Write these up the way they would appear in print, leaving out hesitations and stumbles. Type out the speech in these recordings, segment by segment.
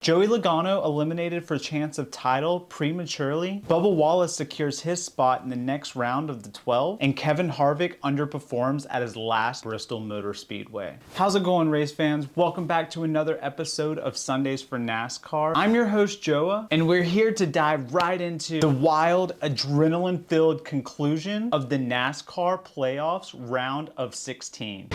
Joey Logano eliminated for chance of title prematurely. Bubba Wallace secures his spot in the next round of the 12. And Kevin Harvick underperforms at his last Bristol Motor Speedway. How's it going, race fans? Welcome back to another episode of Sundays for NASCAR. I'm your host, Joa, and we're here to dive right into the wild, adrenaline-filled conclusion of the NASCAR Playoffs round of 16.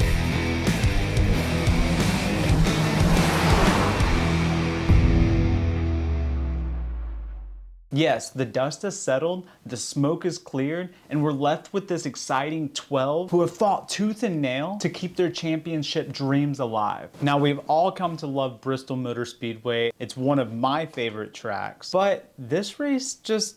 Yes, the dust has settled, the smoke is cleared, and we're left with this exciting 12 who have fought tooth and nail to keep their championship dreams alive. Now, we've all come to love Bristol Motor Speedway. It's one of my favorite tracks, but this race just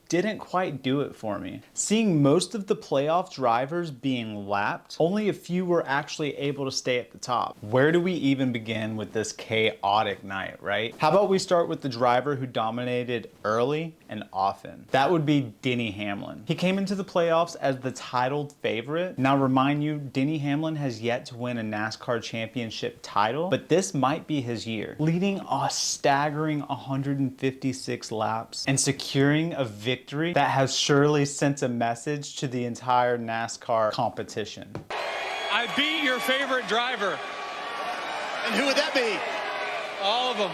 didn't quite do it for me. Seeing most of the playoff drivers being lapped, only a few were actually able to stay at the top. Where do we even begin with this chaotic night, right? How about we start with the driver who dominated early and often? That would be Denny Hamlin. He came into the playoffs as the titled favorite. Now remind you, Denny Hamlin has yet to win a NASCAR championship title, but this might be his year. Leading a staggering 156 laps and securing a victory that has surely sent a message to the entire NASCAR competition. I beat your favorite driver. And who would that be? All of them.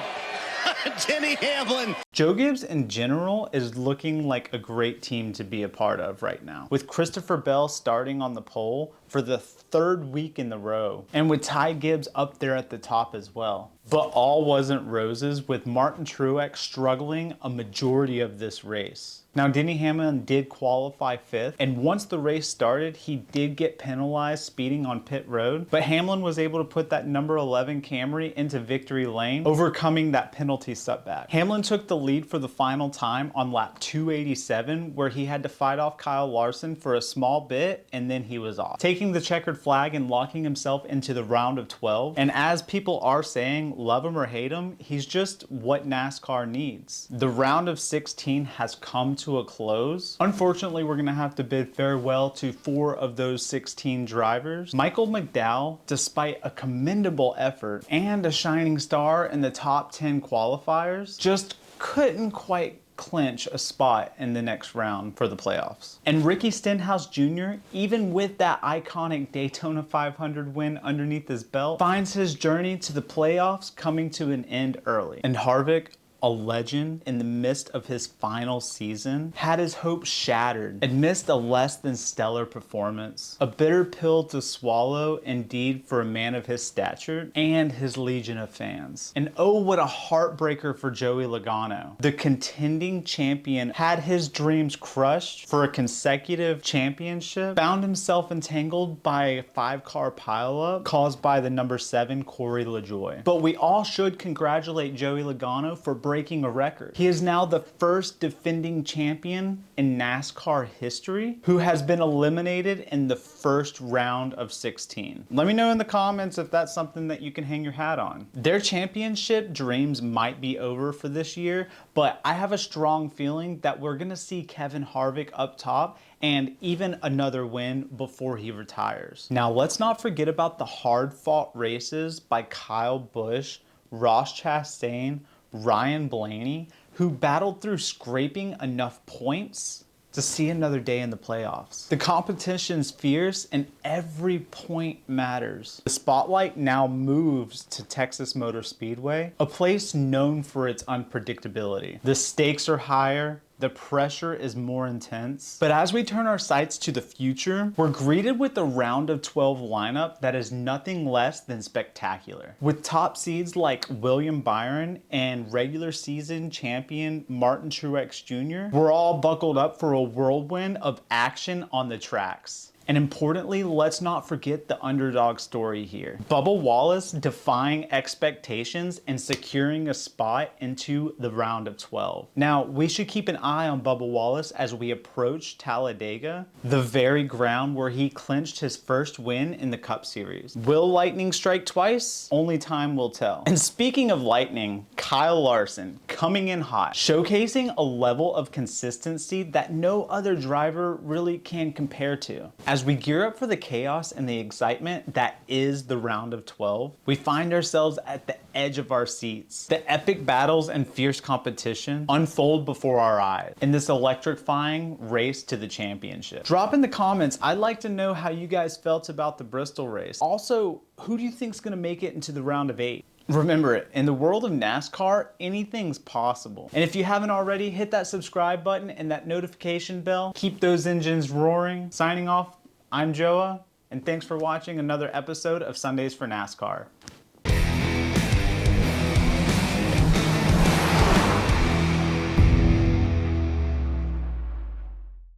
Denny Hamlin. Joe Gibbs in general is looking like a great team to be a part of right now, with Christopher Bell starting on the pole for the third week in a row, and with Ty Gibbs up there at the top as well. But all wasn't roses, with Martin Truex struggling a majority of this race. Now, Denny Hamlin did qualify 5th, and once the race started, he did get penalized speeding on pit road, but Hamlin was able to put that number 11 Camry into victory lane, overcoming that penalty setback. Hamlin took the lead for the final time on lap 287, where he had to fight off Kyle Larson for a small bit, and then he was off, taking the checkered flag and locking himself into the round of 12. And as people are saying, love him or hate him, he's just what NASCAR needs. The round of 16 has come to a close. Unfortunately, we're gonna have to bid farewell to 4 of those 16 drivers. Michael McDowell, despite a commendable effort and a shining star in the top 10 qualifiers, just couldn't quite clinch a spot in the next round for the playoffs. And Ricky Stenhouse Jr., even with that iconic Daytona 500 win underneath his belt, finds his journey to the playoffs coming to an end early. And Harvick, a legend in the midst of his final season, had his hopes shattered amidst a less than stellar performance. A bitter pill to swallow indeed for a man of his stature and his legion of fans. And oh, what a heartbreaker for Joey Logano. The contending champion had his dreams crushed for a consecutive championship, found himself entangled by a 5-car pileup caused by the number 7 Corey LaJoie. But we all should congratulate Joey Logano for breaking a record. He is now the first defending champion in NASCAR history who has been eliminated in the first round of 16. Let me know in the comments if that's something that you can hang your hat on. Their championship dreams might be over for this year, but I have a strong feeling that we're gonna see Kevin Harvick up top and even another win before he retires. Now, let's not forget about the hard-fought races by Kyle Busch, Ross Chastain, Ryan Blaney, who battled through scraping enough points to see another day in the playoffs. The competition's fierce and every point matters. The spotlight now moves to Texas Motor Speedway, a place known for its unpredictability. The stakes are higher, the pressure is more intense. But as we turn our sights to the future, we're greeted with a round of 12 lineup that is nothing less than spectacular. With top seeds like William Byron and regular season champion Martin Truex Jr., we're all buckled up for a whirlwind of action on the tracks. And importantly, let's not forget the underdog story here. Bubba Wallace defying expectations and securing a spot into the round of 12. Now, we should keep an eye on Bubba Wallace as we approach Talladega, the very ground where he clinched his first win in the Cup Series. Will lightning strike twice? Only time will tell. And speaking of lightning, Kyle Larson coming in hot, showcasing a level of consistency that no other driver really can compare to. As we gear up for the chaos and the excitement that is the round of 12, we find ourselves at the edge of our seats. The epic battles and fierce competition unfold before our eyes in this electrifying race to the championship. Drop in the comments, I'd like to know how you guys felt about the Bristol race. Also, who do you think is going to make it into the round of 8? Remember it, in the world of NASCAR, anything's possible. And if you haven't already, hit that subscribe button and that notification bell. Keep those engines roaring. Signing off, I'm Joa, and thanks for watching another episode of Sundays for NASCAR.